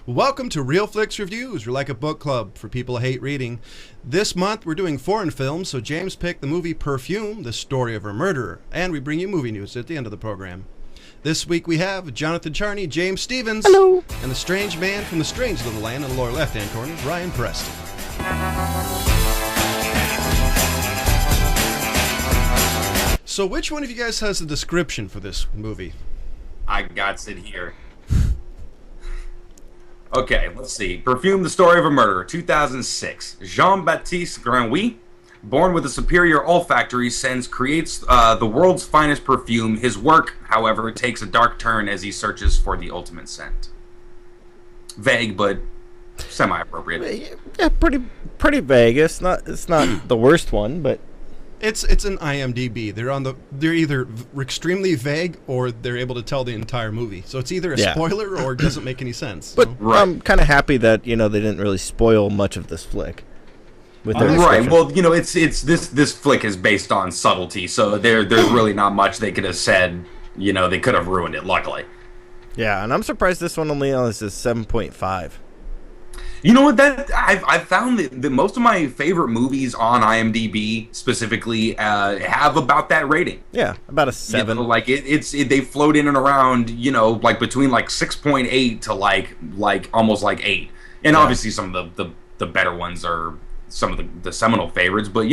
Welcome to Real Flix Reviews. We're like a book club for people who hate reading. This month we're doing foreign films, so James picked the movie Perfume, the story of a murderer, and we bring you movie news at the end of the program. This week we have Jonathan Charney, James Stevens, hello, and the strange man from the strange little land in the lower left-hand corner, Ryan Preston. So which one of you guys has the description for this movie? I got it here. Okay, let's see. Perfume, the story of a murderer, 2006. Jean-Baptiste Grenouille, born with a superior olfactory sense, creates the world's finest perfume. His work, however, takes a dark turn as he searches for the ultimate scent. Vague, but semi-appropriate. Yeah, pretty vague. It's not the worst one, but It's an IMDb. They're either extremely vague or they're able to tell the entire movie. So it's either a spoiler or it doesn't make any sense. But Right. I'm kind of happy that they didn't really spoil much of this flick. With their Right. description. Well, it's this flick is based on subtlety, so there's really not much they could have said. They could have ruined it. Luckily. Yeah, and I'm surprised this one only has a 7.5. You know what? That I've found that most of my favorite movies on IMDb specifically have about that rating. Yeah, about a 7. They float in and around, like between like 6.8 to like almost like 8. And obviously some of the better ones are some of the seminal favorites, but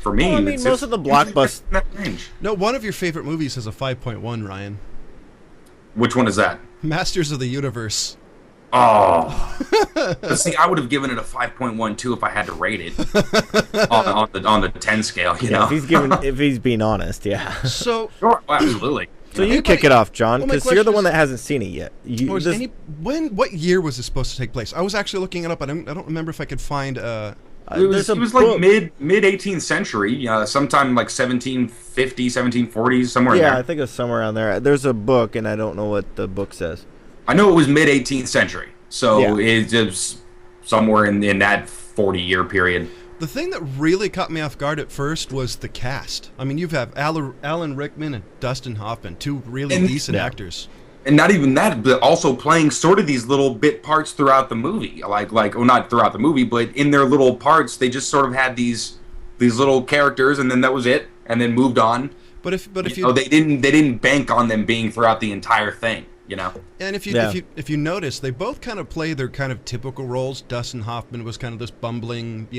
for me, Well, I mean, most of the blockbusters. range. No, one of your favorite movies has a 5.1, Ryan. Which one is that? Masters of the Universe. Oh, see, I would have given it a 5.12 if I had to rate it on the 10 scale. Yeah, if he's being honest, yeah. So, Sure, absolutely. So you kick it off, John, Well, my because you're the question one is- that hasn't seen it yet. what year was this supposed to take place? I was actually looking it up. I don't remember if I could find. It was like mid 18th century, sometime like 1750, 1740s, somewhere in there. Yeah, I think it's somewhere around there. There's a book, and I don't know what the book says. I know it was mid 18th century, so Yeah. it's just somewhere in that 40-year period. The thing that really caught me off guard at first was the cast. I mean, you have Alan Rickman and Dustin Hoffman, two really decent actors. And not even that, but also playing sort of these little bit parts throughout the movie. Not throughout the movie, but in their little parts, they just sort of had these little characters, and then that was it, and then moved on. But if they didn't bank on them being throughout the entire thing. And if you notice, they both kind of play their kind of typical roles. Dustin Hoffman was kind of this bumbling,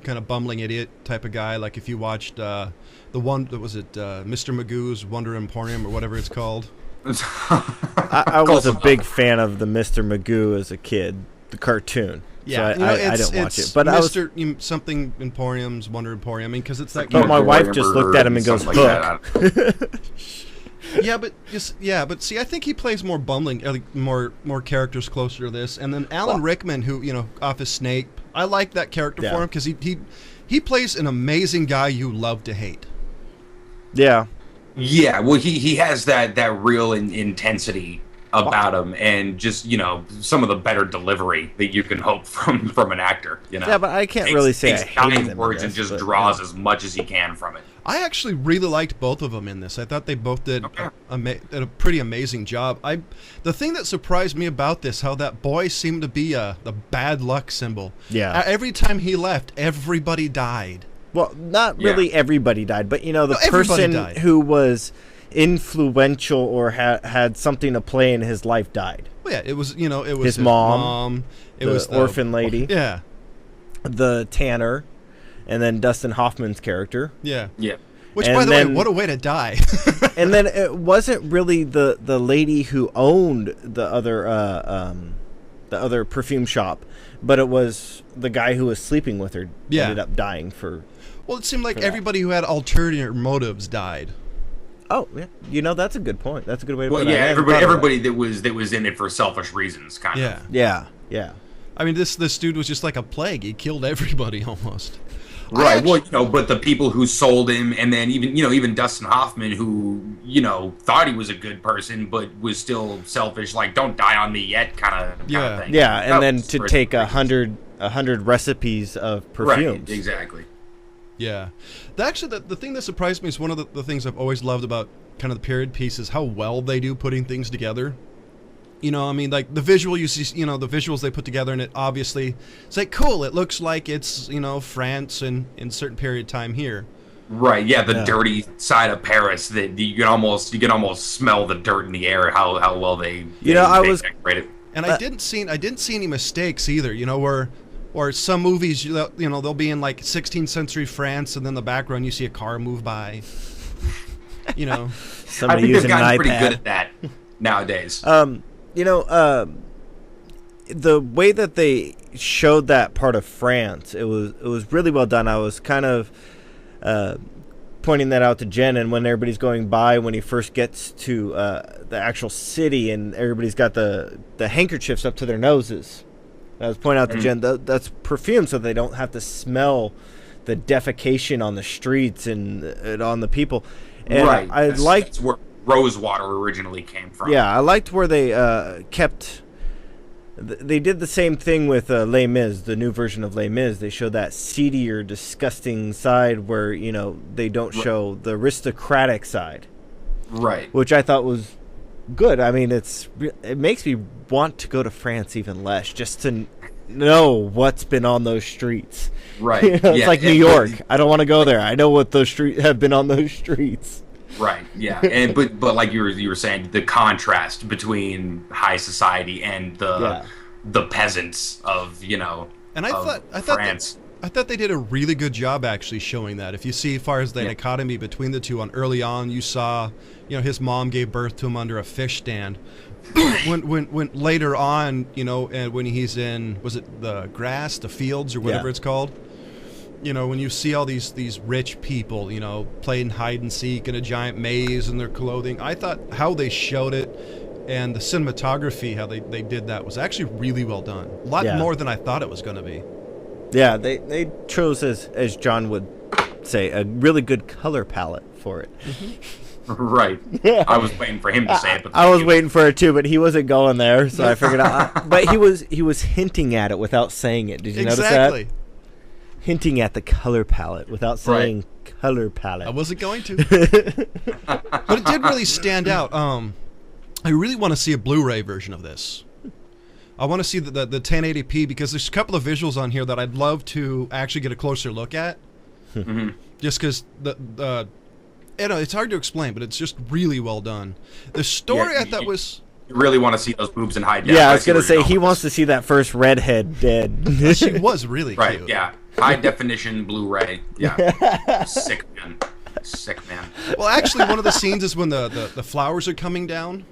kind of bumbling idiot type of guy. Like if you watched the one that was Mr. Magoo's Wonder Emporium or whatever it's called. I was a big fan of the Mr. Magoo as a kid, the cartoon. Yeah, so I didn't watch it, but Mr. Something Emporium's Wonder Emporium. I mean, because it's that. But my wife just looked at him and goes, like "Hook." but see, I think he plays more bumbling, more characters closer to this. And then Alan Rickman, who off his Snake, I like that character for him because he plays an amazing guy you love to hate. Yeah. Yeah, well, he has that real intensity about him, and just some of the better delivery that you can hope from an actor. Yeah, but I can't really say I hated him. Words and just draws as much as he can from it. I actually really liked both of them in this. I thought they both did a pretty amazing job. The thing that surprised me about this, how that boy seemed to be the bad luck symbol. Yeah. Every time he left, everybody died. Well, not really everybody died, but the person died. who was influential or had something to play in his life died. Well, yeah, it was his mom. It was the orphan lady. Yeah. The tanner, and then Dustin Hoffman's character. Yeah. Yeah. Which, by the way, what a way to die. And then it wasn't really the lady who owned the other perfume shop, but it was the guy who was sleeping with her. Yeah. Ended up dying for. Well, it seemed like everybody who had ulterior motives died. Oh, yeah. That's a good point. That's a good way to put it. Yeah, everybody that was in it for selfish reasons, kind of. Yeah. I mean, this dude was just like a plague. He killed everybody almost. Right. But the people who sold him, and then even Dustin Hoffman, who thought he was a good person, but was still selfish, like "don't die on me yet" kind of thing. Yeah, and then to take 100 recipes of perfumes. Right. Exactly. Yeah. Actually, the thing that surprised me is one of the things I've always loved about kind of the period pieces, how well they do putting things together. You know, I mean, like the visual you see, you know, the visuals they put together, and it obviously it's like cool. It looks like it's, you know, France and in certain period of time here. Right, yeah, the dirty side of Paris that you can almost smell the dirt in the air. How well they decorate it. And I didn't see any mistakes either. You know, or some movies, you know, they'll be in like 16th century France, and then in the background you see a car move by. You know, I think they've gotten pretty good at that nowadays. You know, the way that they showed that part of France, it was really well done. I was kind of pointing that out to Jen, and when everybody's going by, when he first gets to the actual city, and everybody's got the handkerchiefs up to their noses. I was pointing out to Jen that's perfume, so they don't have to smell the defecation on the streets and on the people. And right, that's where rose water originally came from. Yeah, I liked where they kept. They did the same thing with Les Mis, the new version of Les Mis. They show that seedier, disgusting side where, you know, they don't show the aristocratic side. Right. Which I thought was good. I mean, it makes me want to go to France even less, just to know what's been on those streets. Right. You know, it's like New York. I don't want to go there. I know what those streets have been on those streets. Right. Yeah. And but like you were saying, the contrast between high society and the peasants of, you know, and I France. I thought they did a really good job actually showing that. If you see, as far as the dichotomy between the two, on early on, you saw, you know, his mom gave birth to him under a fish stand. when later on, you know, and when he's in, was it the grass, the fields, or whatever it's called? You know, when you see all these rich people, you know, playing hide and seek in a giant maze in their clothing, I thought how they showed it and the cinematography, how they did that, was actually really well done. A lot more than I thought it was going to be. Yeah, they chose, as John would say, a really good color palette for it. Right. I was waiting for him to say it. But I was waiting for it too, but he wasn't going there, so I figured out. But he was hinting at it without saying it. Did you notice that? Hinting at the color palette without saying color palette. I wasn't going to. But it did really stand out. I really want to see a Blu-ray version of this. I want to see the 1080p, because there's a couple of visuals on here that I'd love to actually get a closer look at. Just because you know, it's hard to explain, but it's just really well done. The story I thought was... You really want to see those boobs in high def. Yeah, I was going to say, he wants to see that first redhead dead. She was really cute. Right, yeah. High definition Blu-ray. Yeah. Sick man. Well, actually, one of the scenes is when the flowers are coming down.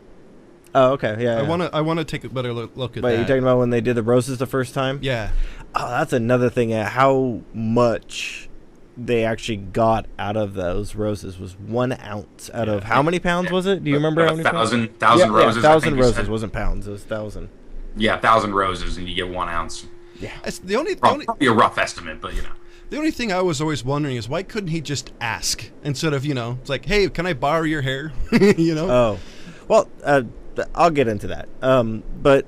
Oh, okay. Yeah. I want to take a better look at that. Wait, you're talking about when they did the roses the first time? Yeah. Oh, that's another thing. How much they actually got out of those roses was 1 ounce out of how many pounds was it? Do you remember how many pounds? 1,000 roses. 1,000 roses wasn't pounds. It was 1,000. Yeah, 1,000 roses, and you get 1 ounce. Yeah. It's probably a rough estimate, but you know. The only thing I was always wondering is, why couldn't he just ask instead of, you know, it's like, hey, can I borrow your hair? You know? Oh, well, I'll get into that. But,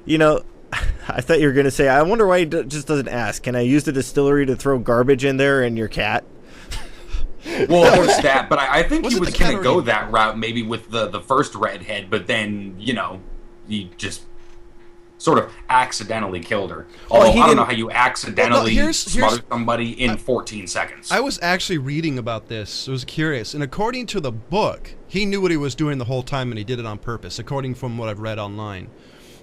you know, I thought you were going to say, I wonder why he just doesn't ask. Can I use the distillery to throw garbage in there and your cat? Well, there's that, but I think he was going to go that route maybe with the first redhead, but then, you know, he just sort of accidentally killed her. Although I don't know how you accidentally smother somebody in 14 seconds. I was actually reading about this. I was curious. And according to the book, he knew what he was doing the whole time, and he did it on purpose, according from what I've read online.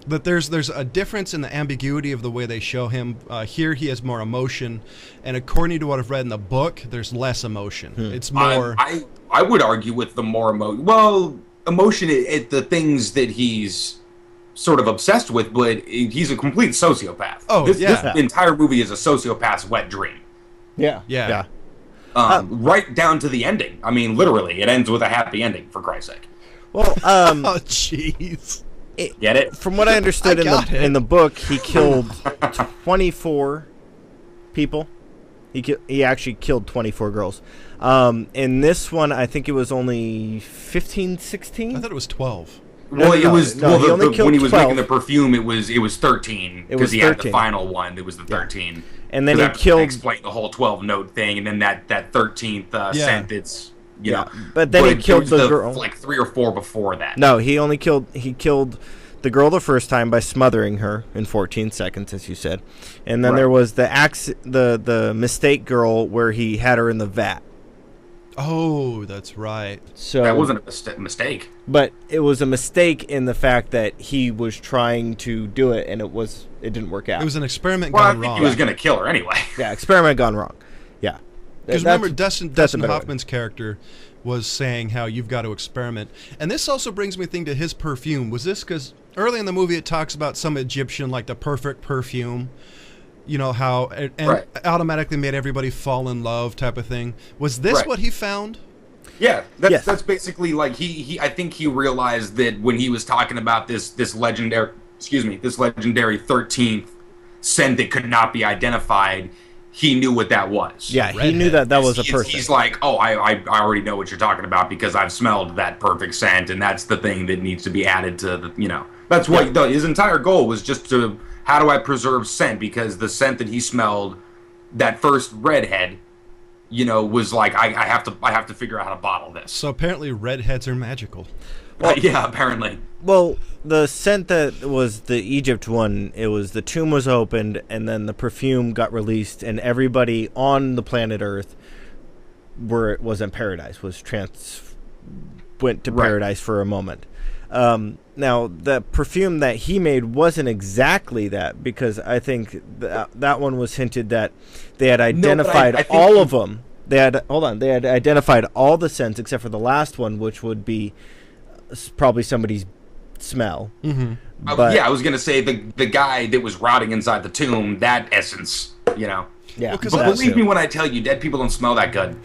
But there's a difference in the ambiguity of the way they show him. Here he has more emotion, and according to what I've read in the book, there's less emotion. It's more... I would argue with the more emotion. Well, emotion at the things that he's sort of obsessed with, but he's a complete sociopath. Oh, this entire movie is a sociopath's wet dream. Yeah. Right down to the ending. I mean, literally, it ends with a happy ending, for Christ's sake. Well, oh, jeez. Get it? From what I understood in the book, he killed 24 people. He actually killed 24 girls. In this one, I think it was only 15, 16? I thought it was 12. Well, it was when he was 12. making the perfume. It was 13 because he had the final one. It was the 13, and then he killed. Explained the whole 12 note thing, and then that 13th sentence. You know, but then he killed the girl like 3 or 4 before that. No, he only killed. He killed the girl the first time by smothering her in 14 seconds, as you said. And then there was the mistake girl where he had her in the vat. Oh, that's right. So that wasn't a mistake. But it was a mistake in the fact that he was trying to do it, and it didn't work out. It was an experiment gone wrong. He was going to kill her anyway. Yeah, experiment gone wrong. Yeah. Because remember, Dustin Hoffman's character was saying how you've got to experiment. And this also brings me to his perfume. Was this because early in the movie it talks about some Egyptian, like the perfect perfume, you know, how automatically made everybody fall in love type of thing. Was this what he found? Yeah, that's basically like I think he realized that when he was talking about this legendary 13th scent that could not be identified, he knew what that was. Yeah, he knew that was a person. He's like, oh, I already know what you're talking about because I've smelled that perfect scent, and that's the thing that needs to be added to the, you know. That's what his entire goal was, just to, how do I preserve scent? Because the scent that he smelled, that first redhead, you know, was like, I have to figure out how to bottle this. So apparently redheads are magical. Well, yeah, apparently. Well, the scent that was the Egypt one, it was the tomb was opened, and then the perfume got released, and everybody on the planet Earth where it was in paradise went to paradise for a moment. Now, the perfume that he made wasn't exactly that, because I think that one was hinted that they had identified all of them. They had identified all the scents except for the last one, which would be probably somebody's smell. Mm-hmm. But I was gonna say the guy that was rotting inside the tomb, that essence, you know. Yeah, but believe me when I tell you, dead people don't smell that good.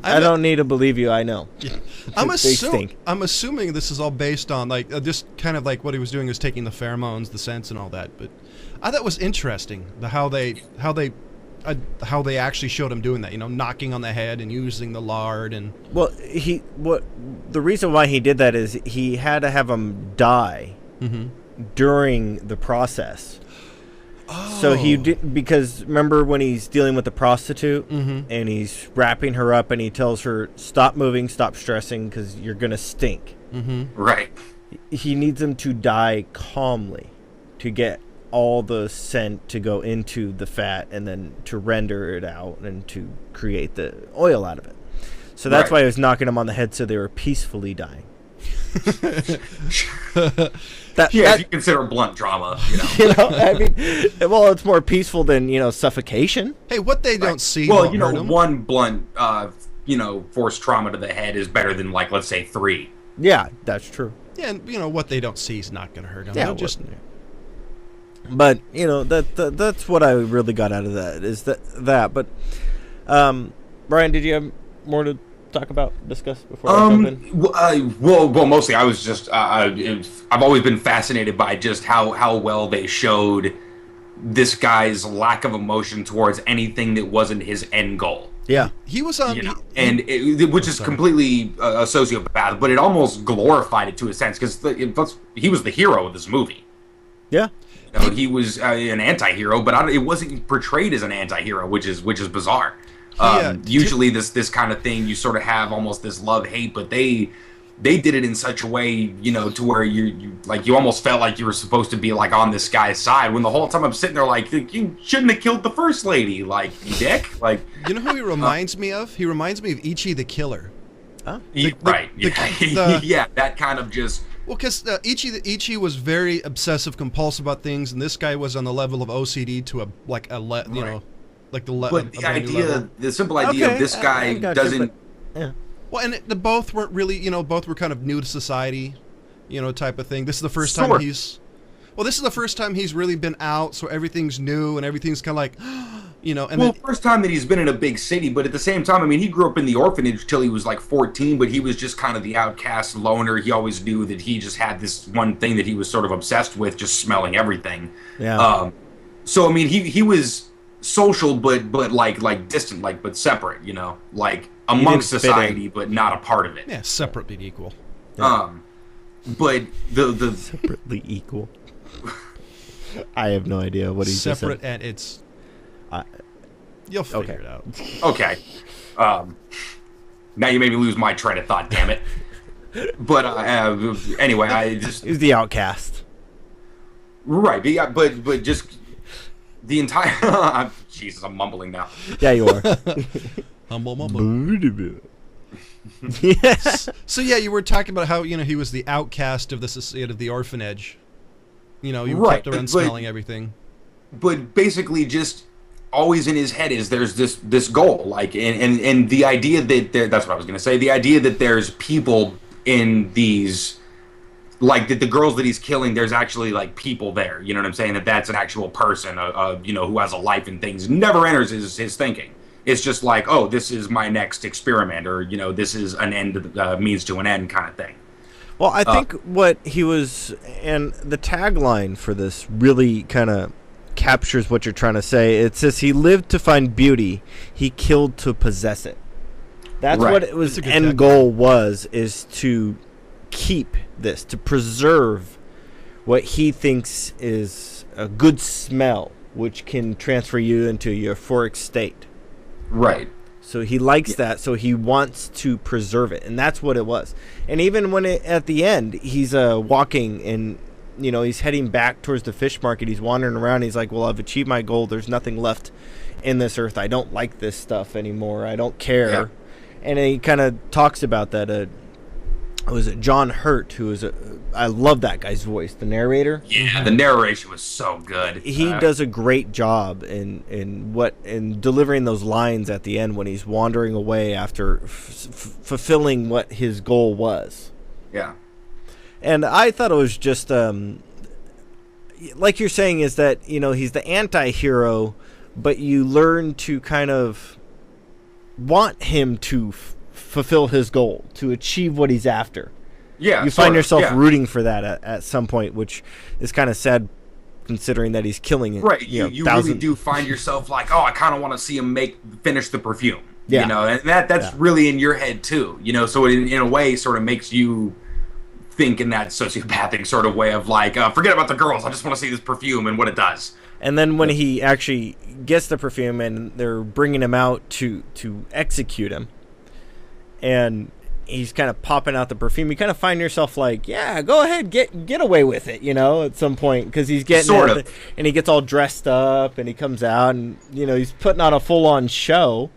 I don't need to believe you. I know. Yeah. I'm assuming this is all based on like just kind of like what he was doing was taking the pheromones, the scents, and all that. But I thought it was interesting how they actually showed him doing that. You know, knocking on the head and using the lard and. Well, the reason why he did that is he had to have him die during the process. Oh. So he did, because remember when he's dealing with the prostitute and he's wrapping her up and he tells her, stop moving, stop stressing because you're going to stink. Right. He needs him to die calmly to get all the scent to go into the fat and then to render it out and to create the oil out of it. So that's why he was knocking them on the head so they were peacefully dying. If you consider blunt drama, you know. I mean, well, it's more peaceful than, suffocation. Hey, what they don't see. Well, one blunt, force trauma to the head is better than, like, let's say 3. Yeah, that's true. Yeah, and what they don't see is not going to hurt them. Yeah, but that's what I really got out of that is that. But Brian, did you have more to discuss before I jump in? Well, mostly I was just I've always been fascinated by just how well they showed this guy's lack of emotion towards anything that wasn't his end goal. Yeah, he was on, which is completely a sociopath, but it almost glorified it to a sense because he was the hero of this movie. Yeah. He was an anti-hero, but it wasn't portrayed as an anti-hero, which is bizarre. Usually this kind of thing, you sort of have almost this love-hate, but they did it in such a way, to where you almost felt like you were supposed to be like on this guy's side, when the whole time I'm sitting there like, you shouldn't have killed the first lady, like, you dick. Like, you know who he reminds me of? He reminds me of Ichi the Killer. Huh? Yeah, that kind of just... Well, because Ichi was very obsessive compulsive about things, and this guy was on the level of OCD to the simple idea of this guy doesn't. Well, and both weren't really, both were kind of new to society, type of thing. This is the first time he's really been out, so everything's new and everything's kind of like, first time that he's been in a big city, but at the same time, I mean, he grew up in the orphanage till he was like 14, but he was just kind of the outcast loner. He always knew that he just had this one thing that he was sort of obsessed with, just smelling everything. Yeah. So I mean, he was social, but like distant, but separate, like amongst society, but not a part of it. Yeah, separate but equal. Yeah. But the separately equal. I have no idea what he's separate and it's. You'll figure it out. Okay. Now you made me lose my train of thought. Damn it. But anyway, he's the outcast. Right, but yeah, but just the entire. Jesus, I'm mumbling now. Yeah, you are. Humble mumble. Yes. So yeah, you were talking about how he was the outcast of the society, of the orphanage. You Right, kept around smelling everything. But basically, just always in his head is there's this goal, like, and the idea that that's what I was gonna say. The idea that there's people in these, like, that the girls that he's killing, there's actually like people there. You know what I'm saying? That's an actual person, who has a life and things. Never enters his thinking. It's just like, oh, this is my next experiment, or this is an end means to an end kind of thing. Well, I think what he was, and the tagline for this really kind of captures what you're trying to say. It says he lived to find beauty, he killed to possess it. That's right. What it was. End goal is to keep this, to preserve what he thinks is a good smell, which can transfer you into a euphoric state. Right. So he likes that, so he wants to preserve it, and that's what it was. And even when at the end, he's walking, and he's heading back towards the fish market. He's wandering around. He's like, "Well, I've achieved my goal. There's nothing left in this earth. I don't like this stuff anymore. I don't care." Yeah. And he kind of talks about that. Was it John Hurt, who is I love that guy's voice, the narrator. Yeah, the narration was so good. He does a great job in delivering those lines at the end when he's wandering away after fulfilling what his goal was. Yeah. And I thought it was just like you're saying, is that he's the anti-hero, but you learn to kind of want him to fulfill his goal, to achieve what he's after. Yeah, you find yourself rooting for that at some point, which is kind of sad, considering that he's killing it. Right, you really do find yourself like, oh, I kind of want to see him finish the perfume. Yeah, and that's really in your head too. So it, in a way, sort of makes you think in that sociopathic sort of way of like, forget about the girls. I just want to see this perfume and what it does. And then when he actually gets the perfume and they're bringing him out to execute him, and he's kind of popping out the perfume, you kind of find yourself like, yeah, go ahead, get away with it, at some point, because he's getting and he gets all dressed up and he comes out and he's putting on a full-on show.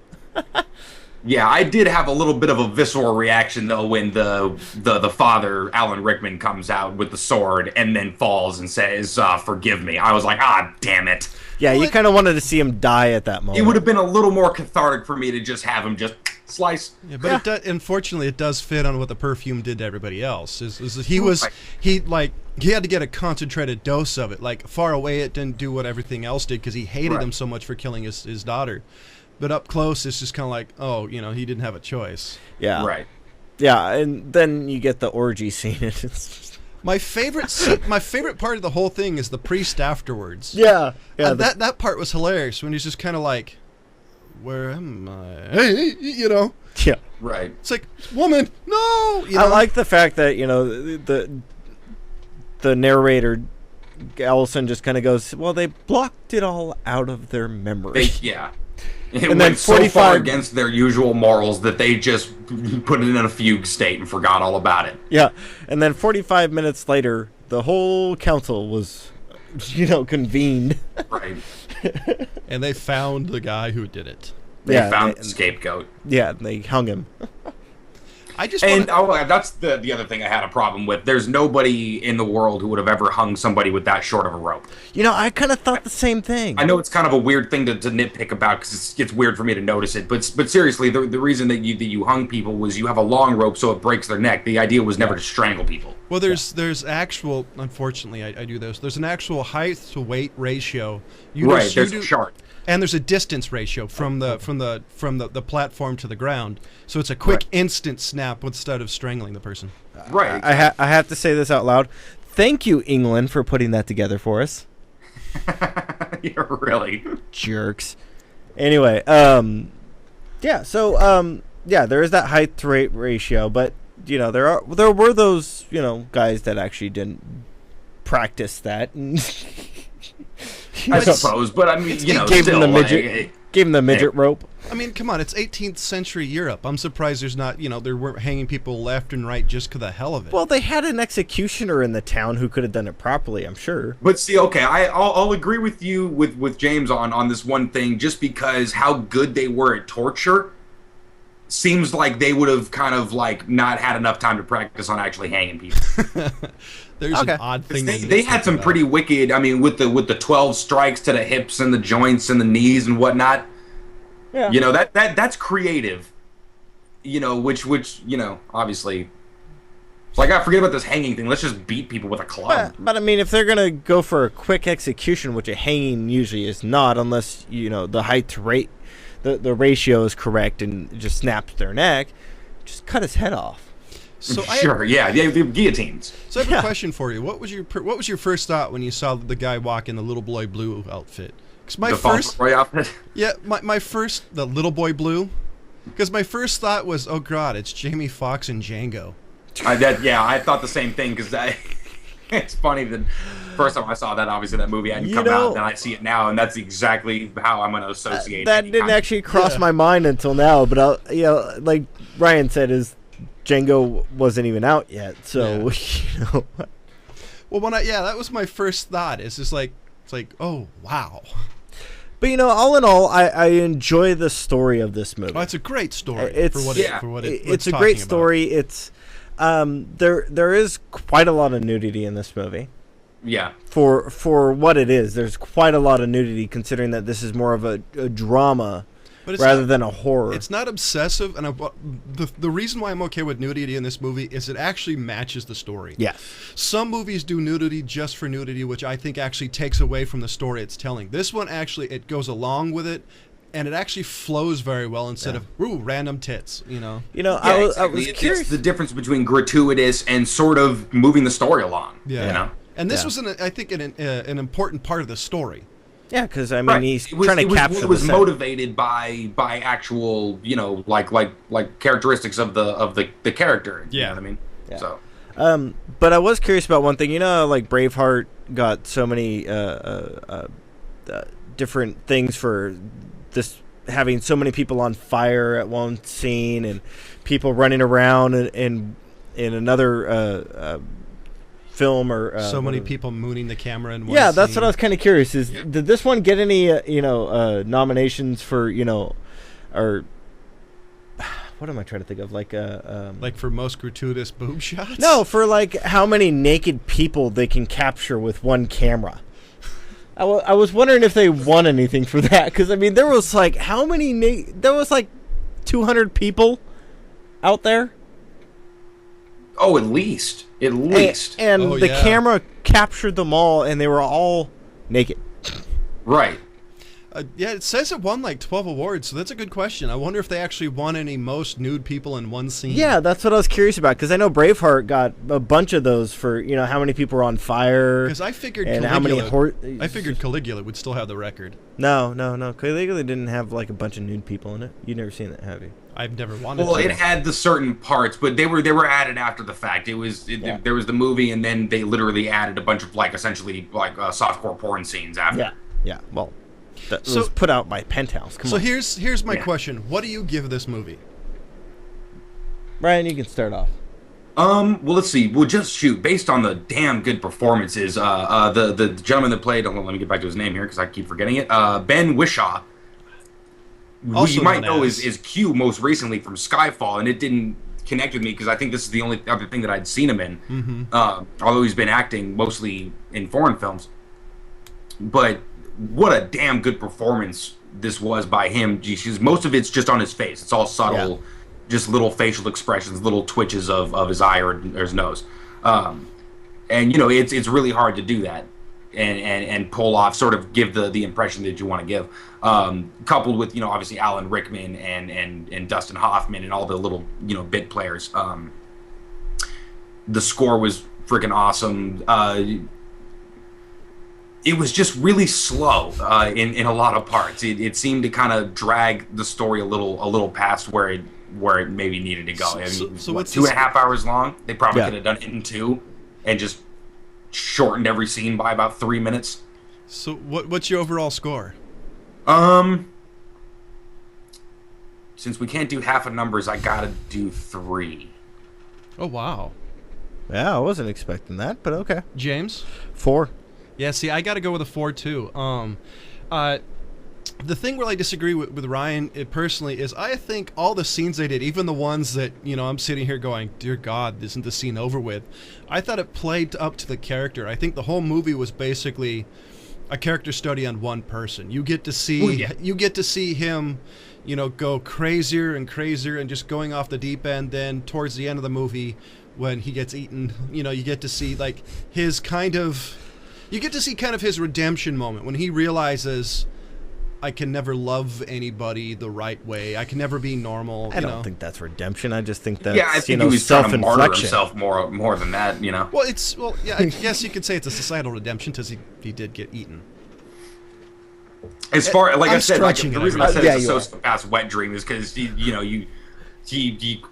Yeah, I did have a little bit of a visceral reaction though when the father, Alan Rickman, comes out with the sword and then falls and says, "Forgive me." I was like, damn it. Yeah, you kind of wanted to see him die at that moment. It would have been a little more cathartic for me to just have him just slice. Yeah, but unfortunately, it does fit on what the perfume did to everybody else. He had to get a concentrated dose of it. Like, far away, it didn't do what everything else did because he hated him so much for killing his daughter. But up close, it's just kind of like, oh, he didn't have a choice. Yeah. Right. Yeah, and then you get the orgy scene. It's just... My favorite part of the whole thing is the priest afterwards. Yeah. That part was hilarious when he's just kind of like, where am I? Hey, Yeah. Right. It's like, woman, no! I like the fact that, the narrator, Allison, just kind of goes, well, they blocked it all out of their memory. It went so far against their usual morals that they just put it in a fugue state and forgot all about it. Yeah, and then 45 minutes later, the whole council was, convened. Right. And they found the guy who did it. They found the scapegoat. Yeah, they hung him. That's the other thing I had a problem with. There's nobody in the world who would have ever hung somebody with that short of a rope. I kind of thought the same thing. I know it's kind of a weird thing to nitpick about because it's weird for me to notice it. But seriously, the reason that you hung people was you have a long rope so it breaks their neck. The idea was never to strangle people. Well, there's actual. Unfortunately, I do this. There's an actual height to weight ratio. There's a chart. And there's a distance ratio from the platform to the ground, so it's a quick, instant snap instead of strangling the person. Right. I have to say this out loud. Thank you, England, for putting that together for us. You're really jerks. Anyway, there is that height to weight ratio, but there were those guys that actually didn't practice that. I suppose, but I mean, gave him the midget rope. I mean, come on, it's 18th century Europe. I'm surprised there's not, they weren't hanging people left and right just for the hell of it. Well, they had an executioner in the town who could have done it properly, I'm sure. But see, okay, I'll agree with you with James on this one thing, just because how good they were at torture seems like they would have kind of like not had enough time to practice on actually hanging people. There's an odd thing. They had some pretty wicked. I mean, with the 12 strikes to the hips and the joints and the knees and whatnot. Yeah. That's creative. Which obviously. It's like, I forget about this hanging thing. Let's just beat people with a club. But I mean, if they're gonna go for a quick execution, which a hanging usually is not, unless the height to rate, the ratio is correct and just snaps their neck, just cut his head off. So the guillotines. So I have a question for you. What was your first thought when you saw the guy walk in the Little Boy Blue outfit? The Fauntleroy outfit. Yeah, the Little Boy Blue, because my first thought was, oh god, it's Jamie Foxx and Django. I thought the same thing, because it's funny that first time I saw that, obviously that movie hadn't come out, and then I see it now, and that's exactly how I'm going to associate. That didn't actually cross my mind until now, but like Ryan said, Django wasn't even out yet, so Well, that was my first thought. It's just like oh wow. But all in all, I enjoy the story of this movie. Oh, it's a great story. It's a great story. It's there is quite a lot of nudity in this movie. Yeah. For what it is, there's quite a lot of nudity, considering that this is more of a drama rather than a horror. It's not obsessive, and the reason why I'm okay with nudity in this movie is it actually matches the story. Yes. Some movies do nudity just for nudity, which I think actually takes away from the story it's telling. This one actually, it goes along with it, and it actually flows very well instead of random tits. I was curious. It's the difference between gratuitous and sort of moving the story along. Yeah. And this was, I think, an important part of the story. Yeah, because he's trying to capture. It was motivated by actual, like characteristics of the character. Yeah, you know what I mean. Yeah. So. But I was curious about one thing. Like Braveheart got so many different things for this, having so many people on fire at one scene and people running around in another. Film or so many people mooning the camera in one that's scene. what I was kind of curious did this one get any nominations for or what am I trying to think of, like for most gratuitous boob shots? No, for like how many naked people they can capture with one camera. I was wondering if they won anything for that, because there was like how many there was like 200 people out there. Oh, at least. And the camera captured them all, and they were all naked. Right. It says it won like 12 awards, so that's a good question. I wonder if they actually won any most nude people in one scene. Yeah, that's what I was curious about, because I know Braveheart got a bunch of those for, how many people were on fire. Because I figured I figured Caligula would still have the record. No. Caligula didn't have like a bunch of nude people in it. You've never seen that, have you? I've never wanted. Well, it had the certain parts, but they were added after the fact. There was the movie, and then they literally added a bunch of essentially softcore porn scenes after. Yeah. Well, that was put out by Penthouse. Come on. Here's my question: what do you give this movie? Ryan, you can start off. Well, let's see. We'll just shoot based on the damn good performances. The gentleman that played. Let me get back to his name here because I keep forgetting it. Ben Whishaw. Who you might know is Q most recently from Skyfall, and it didn't connect with me because I think this is the only other thing that I'd seen him in. Mm-hmm. Although he's been acting mostly in foreign films. But what a damn good performance this was by him. Most of it's just on his face. It's all subtle, just little facial expressions, little twitches of his eye or his nose. And it's really hard to do that. And pull off, sort of give the impression that you want to give, coupled with obviously Alan Rickman and Dustin Hoffman and all the little bit players. The score was freaking awesome. It was just really slow in a lot of parts. It seemed to kind of drag the story a little past where it maybe needed to go. So what's 2.5 hours long? They probably could have done it in 2, and just shortened every scene by about 3 minutes. So what's your overall score? since we can't do half of numbers, I gotta do 3. Oh, wow. Yeah, I wasn't expecting that, but okay. James? 4. Yeah, see, I got to go with a 4 too. The thing where I disagree with Ryan personally is I think all the scenes they did, even the ones that, I'm sitting here going, dear God, isn't the scene over with? I thought it played up to the character. I think the whole movie was basically a character study on one person. You get to see him, go crazier and crazier and just going off the deep end. Then towards the end of the movie, when he gets eaten, you get to see his kind of his redemption moment when he realizes, I can never love anybody the right way. I can never be normal. I don't think that's redemption. I just think that's I think he was trying to martyr himself more than that. Well, I guess you could say it's a societal redemption because he did get eaten. As far I said, the reason I said it's a sociopath's wet dream is because he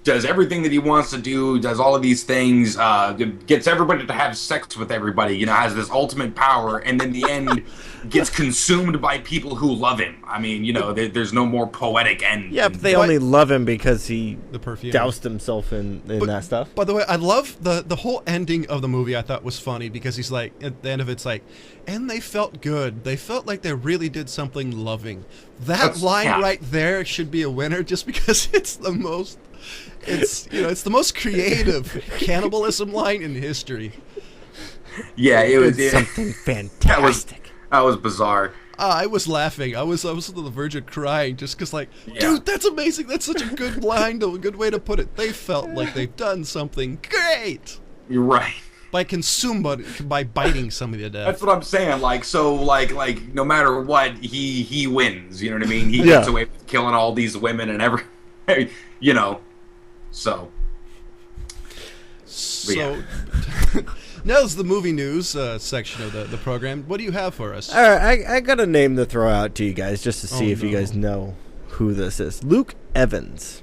does everything that he wants to do, does all of these things, gets everybody to have sex with everybody, has this ultimate power, and then the end gets consumed by people who love him. I mean, there's no more poetic end. Yeah, but they only love him because he the perfume doused himself in that stuff. By the way, I love the whole ending of the movie. I thought was funny because he's like, at the end of it's like, and they felt good. They felt like they really did something loving. That's line right there should be a winner just because it's the most... It's the most creative cannibalism line in history. Yeah, it was something fantastic. That was bizarre. I was laughing. I was on the verge of crying just because, dude, that's amazing. That's such a good line, a good way to put it. They felt like they've done something great. You're right. By biting somebody to death. That's what I'm saying. No matter what, he wins. You know what I mean? He gets away with killing all these women and So yeah. Now's the movie news section of the program. What do you have for us? All right, I got a name to throw out to you guys just to see if you guys know who this is. Luke Evans.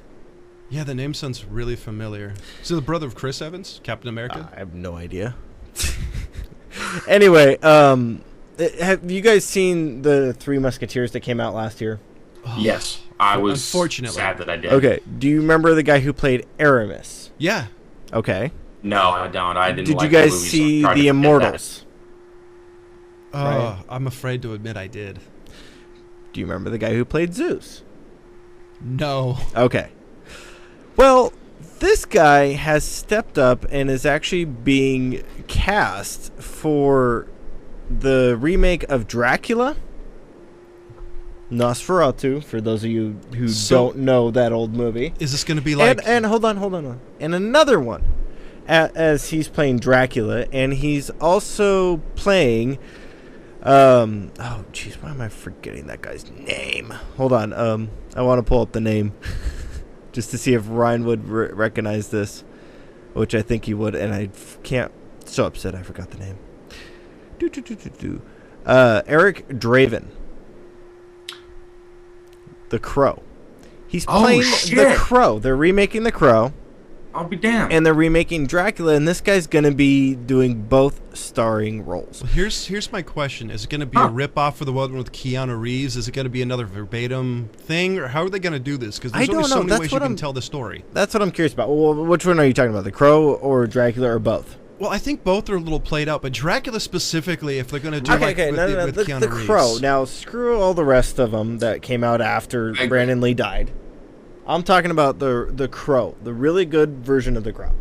Yeah, the name sounds really familiar. Is it the brother of Chris Evans, Captain America? I have no idea. Anyway, have you guys seen the Three Musketeers that came out last year? Yes. I was unfortunately sad that I did. Okay. Do you remember the guy who played Aramis? Yeah. Okay. No, I don't. I didn't. Did you guys see The Immortals? Right. I'm afraid to admit I did. Do you remember the guy who played Zeus? No. Okay. Well, this guy has stepped up and is actually being cast for the remake of Dracula. Nosferatu, for those of you who don't know that old movie. Is this going to be like... And hold on. And another one, as he's playing Dracula, and he's also playing... oh, jeez, why am I forgetting that guy's name? Hold on, I want to pull up the name, just to see if Ryan would recognize this, which I think he would, and I can't... So upset I forgot the name. Eric Draven. The Crow. He's playing The Crow. They're remaking The Crow. I'll be damned. And they're remaking Dracula, and this guy's going to be doing both starring roles. Well, here's my question. Is it going to be a rip-off for the one with Keanu Reeves? Is it going to be another verbatim thing? Or how are they going to do this? Because there's only so many ways you can tell the story. That's what I'm curious about. Well, which one are you talking about? The Crow or Dracula or both? Well, I think both are a little played out, but Dracula specifically, if they're going to do with Keanu the Reeves. Crow. Now, screw all the rest of them that came out after Brandon Lee died. I'm talking about the Crow, the really good version of the Crow.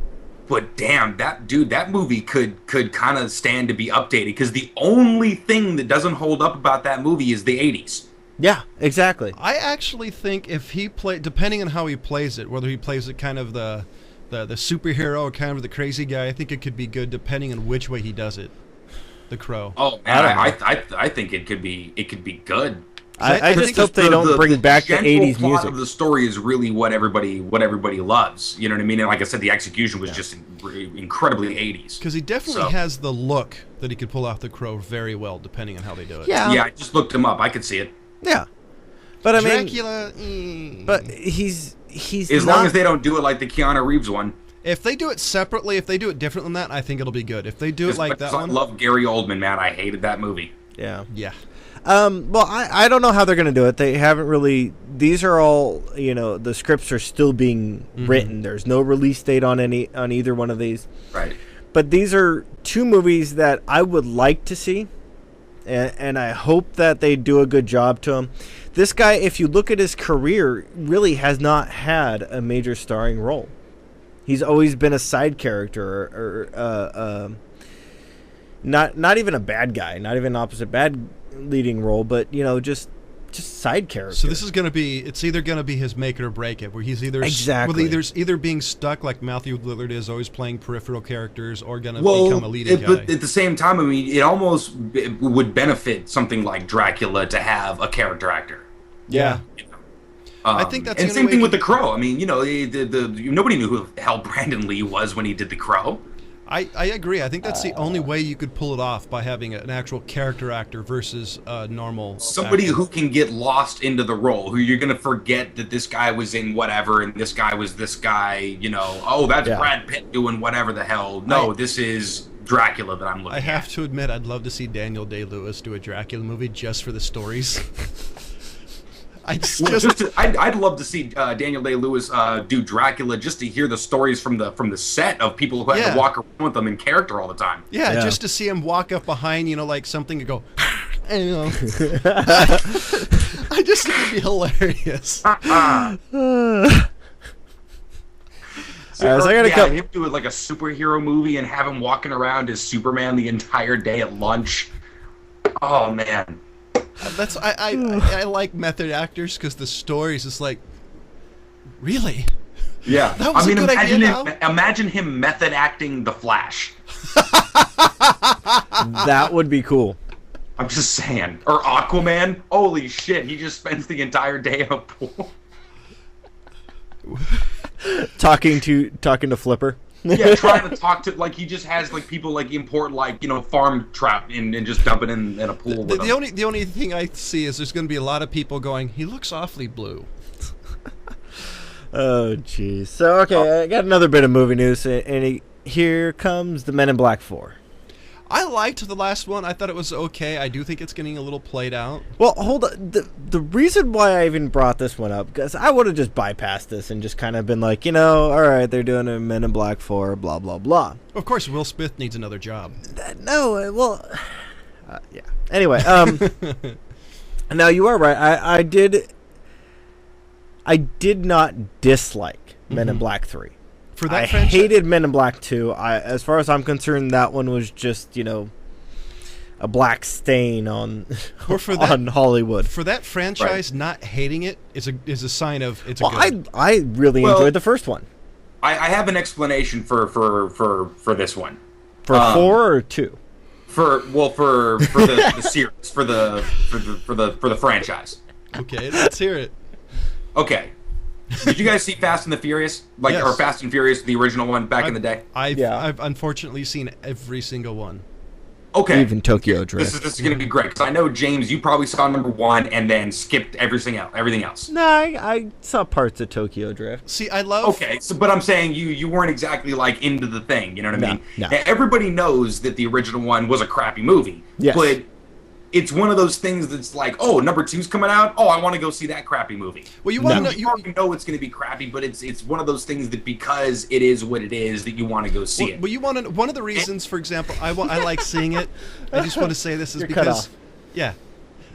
But damn, that movie could kind of stand to be updated because the only thing that doesn't hold up about that movie is the 80s. Yeah, exactly. I actually think if he depending on how he plays it, whether he plays it kind of the superhero or kind of the crazy guy, I think it could be good depending on which way he does it. The Crow. Oh man, I think it could be good. I just hope they don't bring back the 80s plot music. Of the story is really what everybody loves. You know what I mean? And like I said, the execution was just incredibly 80s. Because he definitely has the look that he could pull off the Crow very well, depending on how they do it. Yeah, I just looked him up. I could see it. Yeah, but I mean, Dracula. But he's as long as they don't do it like the Keanu Reeves one. If they do it separately, if they do it different than that, I think it'll be good. If they do it like that one, I love Gary Oldman, man. I hated that movie. Yeah. Yeah. Well, I don't know how they're going to do it. They haven't really. These are all, the scripts are still being written. There's no release date on either one of these. Right. But these are two movies that I would like to see, and I hope that they do a good job to him. This guy, if you look at his career, really has not had a major starring role. He's always been a side character, or not even a bad guy, not even opposite bad leading role, but just side character. So this is going to be, it's either going to be his make it or break it, where he's either either being stuck like Matthew Lillard is, always playing peripheral characters, or going to become a leading guy. But at the same time, I mean, it almost would benefit something like Dracula to have a character actor. Yeah. I think that's and same thing with The Crow. I mean, nobody knew who the hell Brandon Lee was when he did The Crow. I agree. I think that's the only way you could pull it off, by having an actual character actor versus a normal somebody actor who can get lost into the role, who you're going to forget that this guy was in whatever and this guy was this guy, that's Brad Pitt doing whatever the hell. No, this is Dracula that I'm looking at. I have to admit, I'd love to see Daniel Day-Lewis do a Dracula movie just for the stories. I'd love to see Daniel Day-Lewis do Dracula, just to hear the stories from the set of people who had to walk around with them in character all the time. Yeah, just to see him walk up behind, like something and go, I just think it'd be hilarious. Him do it like a superhero movie and have him walking around as Superman the entire day at lunch. Oh man. That's I like method actors, because the stories is like, really? Yeah, that was a good idea. Imagine him method acting The Flash. That would be cool. I'm just saying. Or Aquaman. Holy shit! He just spends the entire day in a pool. talking to Flipper. Yeah, trying to talk to, he just has people import farm trout and just dump it in a pool. The only thing I see is there's going to be a lot of people going, he looks awfully blue. Oh jeez. So I got another bit of movie news, and here comes the Men in Black 4. I liked the last one. I thought it was okay. I do think it's getting a little played out. Well, hold on. The reason why I even brought this one up, because I would have just bypassed this and just kind of been like, all right, they're doing a Men in Black 4, blah, blah, blah. Of course, Will Smith needs another job. Yeah. Anyway, now you are right. I did not dislike Men in Black 3. For that I franchise? hated Men in Black 2. As far as I'm concerned, that one was just, a black stain on on Hollywood. For that franchise, not hating it is a sign of it's a good. I really enjoyed the first one. I have an explanation for this one. For 4 or 2? For the series, for the franchise. Okay, let's hear it. Okay. Did you guys see Fast and the Furious? Yes. Or Fast and Furious, the original one back in the day? I've unfortunately seen every single one. Okay. Even Tokyo Drift. This is going to be great, because I know, James, you probably saw number 1 and then skipped everything else. No, I saw parts of Tokyo Drift. See, I love... Okay, but I'm saying you weren't exactly, into the thing, you know what I mean? No. Now, everybody knows that the original one was a crappy movie. Yes. But it's one of those things that's like, oh, number 2's coming out. Oh, I want to go see that crappy movie. Well, you want to you already know it's going to be crappy, but it's one of those things that, because it is what it is, that you want to go see it. Well, you want to. One of the reasons, for example, I like seeing it. I just want to say this is You're because, cut off. yeah,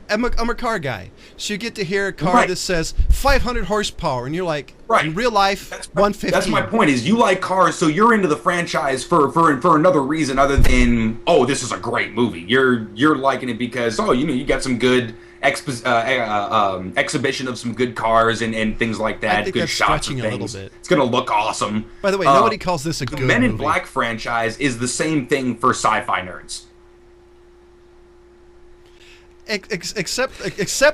I'm a car guy, so you get to hear a car that says 500 horsepower, and you're like, in real life, 150. That's my point. Is you like cars, so you're into the franchise for another reason other than, oh, this is a great movie. You're liking it because, oh, you got some good exhibition of some good cars and things like that. I think good that's shots stretching of things. a little bit. It's gonna look awesome. By the way, nobody calls this a good movie. Men in Black franchise is the same thing for sci-fi nerds. Except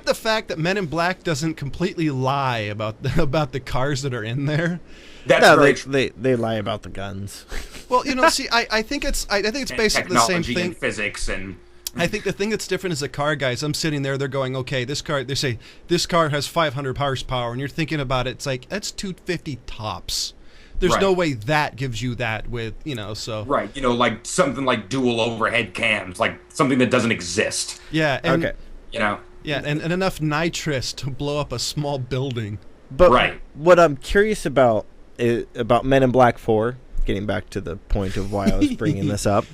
the fact that Men in Black doesn't completely lie about the cars that are in there. They lie about the guns. Well, see, I think it's basically the same thing. And physics and. I think the thing that's different is the car guys. I'm sitting there, they're going, okay, this car. They say this car has 500 horsepower, and you're thinking about it. It's like that's 250 tops. There's Right. no way that gives you that with, so. Right, like something like dual overhead cams, like something that doesn't exist. Yeah. And, Okay. Yeah, and enough nitrous to blow up a small building. But Right. what I'm curious about Men in Black 4, getting back to the point of why I was bringing this up,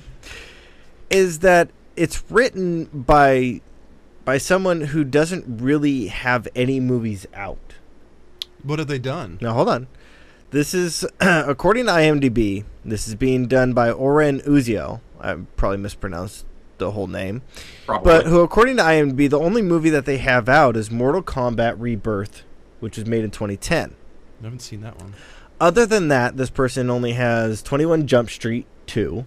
is that it's written by someone who doesn't really have any movies out. What have they done? Now, hold on. This is, according to IMDb, this is being done by Oren Uziel. I probably mispronounced the whole name. Probably. But who, according to IMDb, the only movie that they have out is Mortal Kombat Rebirth, which was made in 2010. I haven't seen that one. Other than that, this person only has 21 Jump Street 2,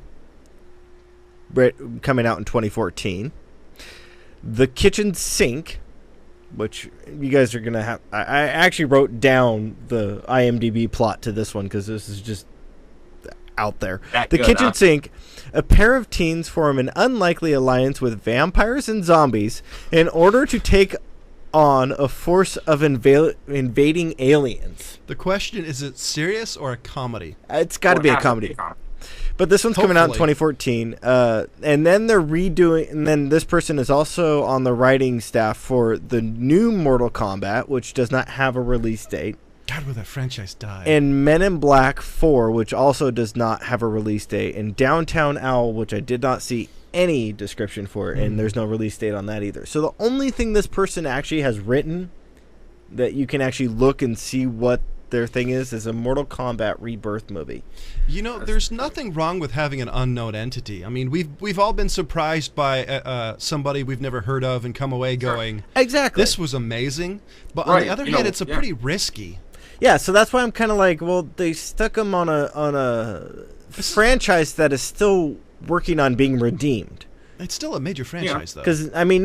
coming out in 2014. The Kitchen Sink, which you guys are going to have... I actually wrote down the IMDb plot to this one because this is just out there. The Kitchen Sink. A pair of teens form an unlikely alliance with vampires and zombies in order to take on a force of invading aliens. The question, is it serious or a comedy? It's got to be a comedy. But this one's coming out in 2014. And then they're redoing... And then this person is also on the writing staff for the new Mortal Kombat, which does not have a release date. God, will that franchise die? And Men in Black 4, which also does not have a release date. And Downtown Owl, which I did not see any description for, and there's no release date on that either. So the only thing this person actually has written that you can actually look and see what their thing is a Mortal Kombat Rebirth movie. There's nothing wrong with having an unknown entity. I mean, we've all been surprised by somebody we've never heard of and come away going, exactly, this was amazing. But on the other hand, it's pretty risky. Yeah, so that's why I'm kind of like, well, they stuck him on a franchise that is still working on being redeemed. It's still a major franchise, though. Because I mean,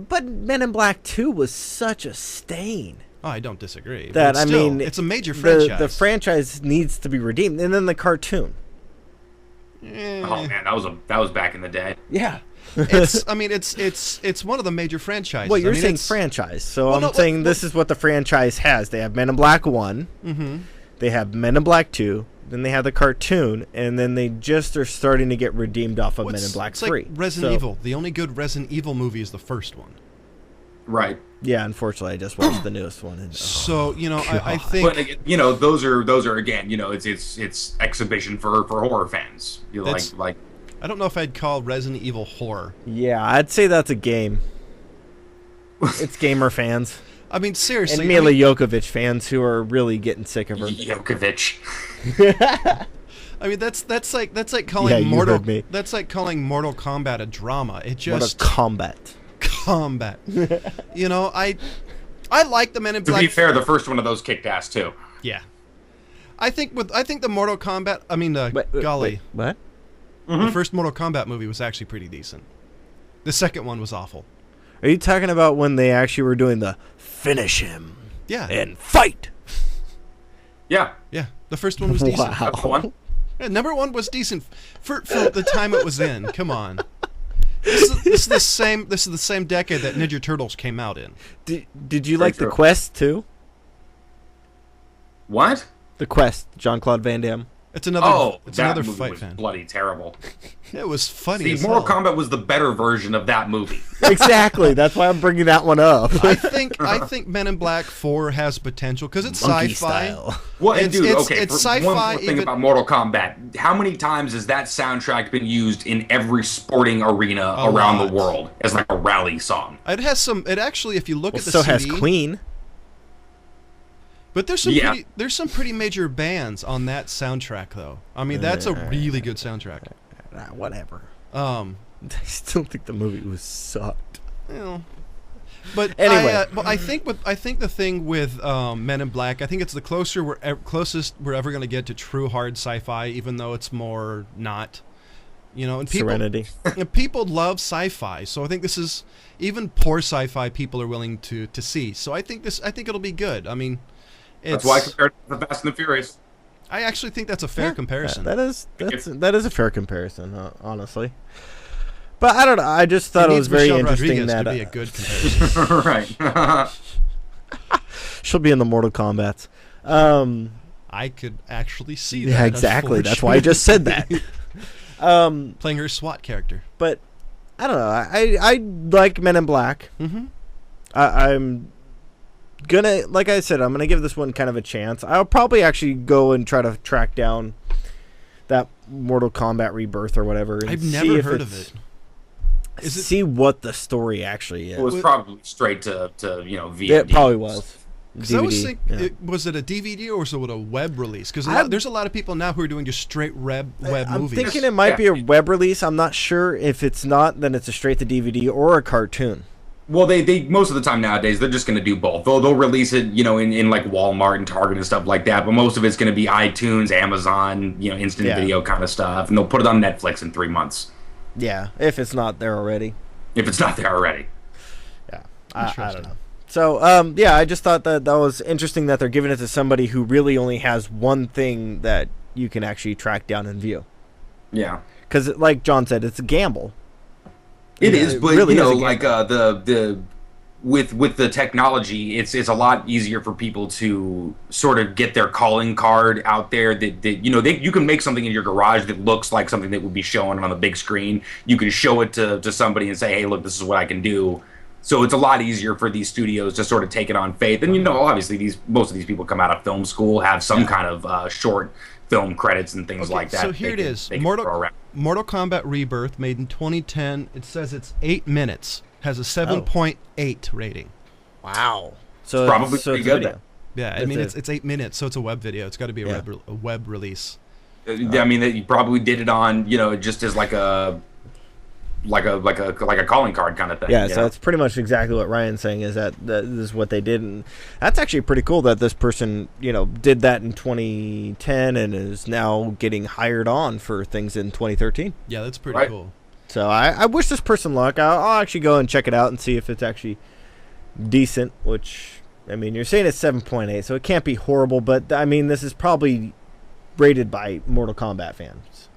but Men in Black 2 was such a stain. Oh, I don't disagree. That but still, it's a major franchise. The franchise needs to be redeemed, and then the cartoon. Oh man, that was back in the day. Yeah. It's one of the major franchises. Well, you're saying franchise, so I'm saying this is what the franchise has. They have Men in Black 1, they have Men in Black 2, then they have the cartoon, and then they just are starting to get redeemed off of Men in Black 3. Like Resident Evil. The only good Resident Evil movie is the first one. Right. Yeah, unfortunately, I just watched the newest one. And, so I think, but those are again, it's exhibition for horror fans. Like I don't know if I'd call Resident Evil horror. Yeah, I'd say that's a game. It's gamer fans. I mean, seriously. And Mila Jokovic fans who are really getting sick of her. Jokovic. I mean, that's like calling Mortal Kombat a drama. It just Mortal Kombat. I like the Men in Black. To be fair, the first one of those kicked ass too. Yeah. I think the Mortal Kombat. I mean, golly. What? The first Mortal Kombat movie was actually pretty decent. The second one was awful. Are you talking about when they actually were doing the finish him? Yeah. And fight. Yeah. Yeah. The first one was decent. Wow. That's the one. Yeah, number one was decent for the time it was in. Come on. This is the same decade that Ninja Turtles came out in. Did you like The Quest too? What? The Quest, Jean-Claude Van Damme. It's another movie fight was fan. Bloody terrible. It was funny. See, Mortal Kombat was the better version of that movie. Exactly. That's why I'm bringing that one up. I think Men in Black 4 has potential because it's Monkey sci-fi. Style. Well, it's sci-fi. One more thing about Mortal Kombat: how many times has that soundtrack been used in every sporting arena around the world as like a rally song? It has some. It actually, if you look at the so CD, has Queen. But there's some pretty major bands on that soundtrack, though. I mean, that's a really good soundtrack. Whatever. I still think the movie was sucked. But anyway, I think the thing with Men in Black, I think it's the closest we're ever going to get to true hard sci-fi, even though it's more not. And people, Serenity. People love sci-fi, so I think this is even poor sci-fi people are willing to see. So I think it'll be good. I mean. That's why I compared it to the Fast and the Furious. I actually think that's a fair comparison. That is a fair comparison, honestly. But I don't know. I just thought it was very interesting that to be a good comparison. Right. She'll be in the Mortal Kombat. I could actually see that. Yeah, exactly. That's why I just said that. Playing her SWAT character. But I don't know. I like Men in Black. Mm-hmm. I'm gonna, like I said, I'm gonna give this one kind of a chance. I'll probably actually go and try to track down that Mortal Kombat Rebirth or whatever. And I've never heard of it. See what the story actually is. It was probably straight to VOD. It probably was. Because I was thinking, was it a DVD or was it a web release? Because there's a lot of people now who are doing just straight web movies. I'm thinking it might be a web release. I'm not sure. If it's not, then it's a straight to DVD or a cartoon. Well, they most of the time nowadays they're just going to do both. They'll release it, in like Walmart and Target and stuff like that. But most of it's going to be iTunes, Amazon, instant video kind of stuff, and they'll put it on Netflix in 3 months. Yeah, if it's not there already. If it's not there already. Yeah, I don't know. So, I just thought that was interesting that they're giving it to somebody who really only has one thing that you can actually track down and view. Yeah. Because, like John said, it's a gamble. It is, but really like with the technology, it's a lot easier for people to sort of get their calling card out there. You can make something in your garage that looks like something that would be shown on the big screen. You can show it to somebody and say, "Hey, look, this is what I can do." So it's a lot easier for these studios to sort of take it on faith. And obviously most of these people come out of film school, have some kind of short film credits and things like that. So here it is. Mortal Kombat Rebirth, made in 2010. It says it's 8 minutes. Has a 7.8 rating. Wow. So it's probably pretty good then. Yeah, I mean it's 8 minutes, so it's a web video. It's got to be a web release. I mean, you probably did it on just as like a calling card kind of thing. Yeah, so it's pretty much exactly what Ryan's saying is that this is what they did, and that's actually pretty cool that this person did that in 2010 and is now getting hired on for things in 2013. Yeah, that's pretty cool. So I wish this person luck. I'll actually go and check it out and see if it's actually decent. Which, I mean, you're saying it's 7.8, so it can't be horrible. But I mean, this is probably rated by Mortal Kombat fans.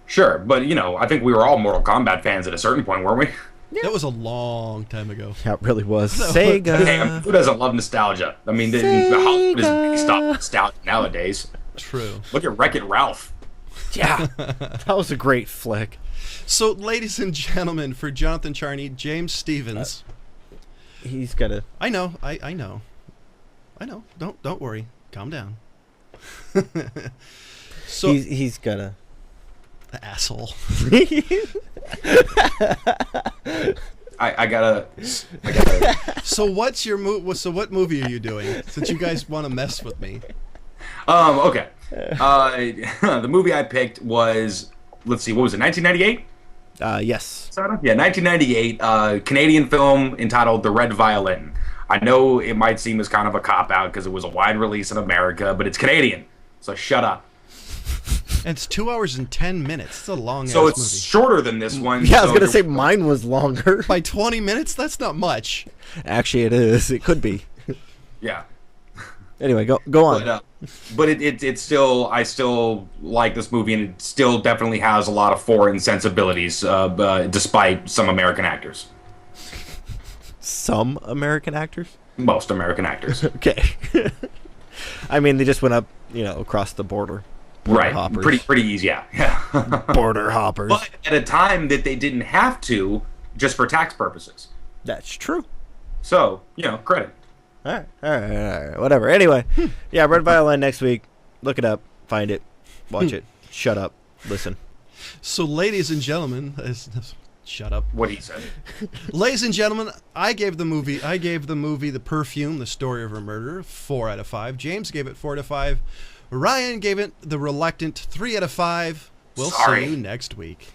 Sure, but I think we were all Mortal Kombat fans at a certain point, weren't we? Yeah. That was a long time ago. Yeah, it really was. Sega. Damn, who doesn't love nostalgia? I mean, the Hollywood is based off nostalgia nowadays. True. Look at Wreck-It Ralph. Yeah, that was a great flick. So, ladies and gentlemen, for Jonathan Charney, James Stevens. He's got to. I know. Don't worry. Calm down. So he's got to. The asshole. I gotta. So what's your move? So what movie are you doing? Since you guys want to mess with me. Okay. The movie I picked was, let's see, what was it? 1998. Yes. Yeah, 1998. Canadian film entitled The Red Violin. I know it might seem as kind of a cop out because it was a wide release in America, but it's Canadian, so shut up. And it's 2 hours and 10 minutes. It's a long ass movie. So it's shorter than this one. Yeah, I was going to say mine was longer. By 20 minutes? That's not much. Actually, it is. It could be. Yeah. Anyway, go on. But it's still, I still like this movie, and it still definitely has a lot of foreign sensibilities, despite some American actors. Some American actors? Most American actors. Okay. I mean, they just went up, across the border. Right, hoppers. pretty easy, yeah. Border hoppers. But at a time that they didn't have to, just for tax purposes. That's true. So, credit. All right, whatever. Anyway, yeah, Red Violin next week. Look it up, find it, watch it. Shut up, listen. So, ladies and gentlemen, shut up. What he said. Ladies and gentlemen, I gave the movie The Perfume, the story of a murder, 4 out of 5. James gave it 4 out of 5. Ryan gave it The Reluctant 3 out of 5. We'll see you next week.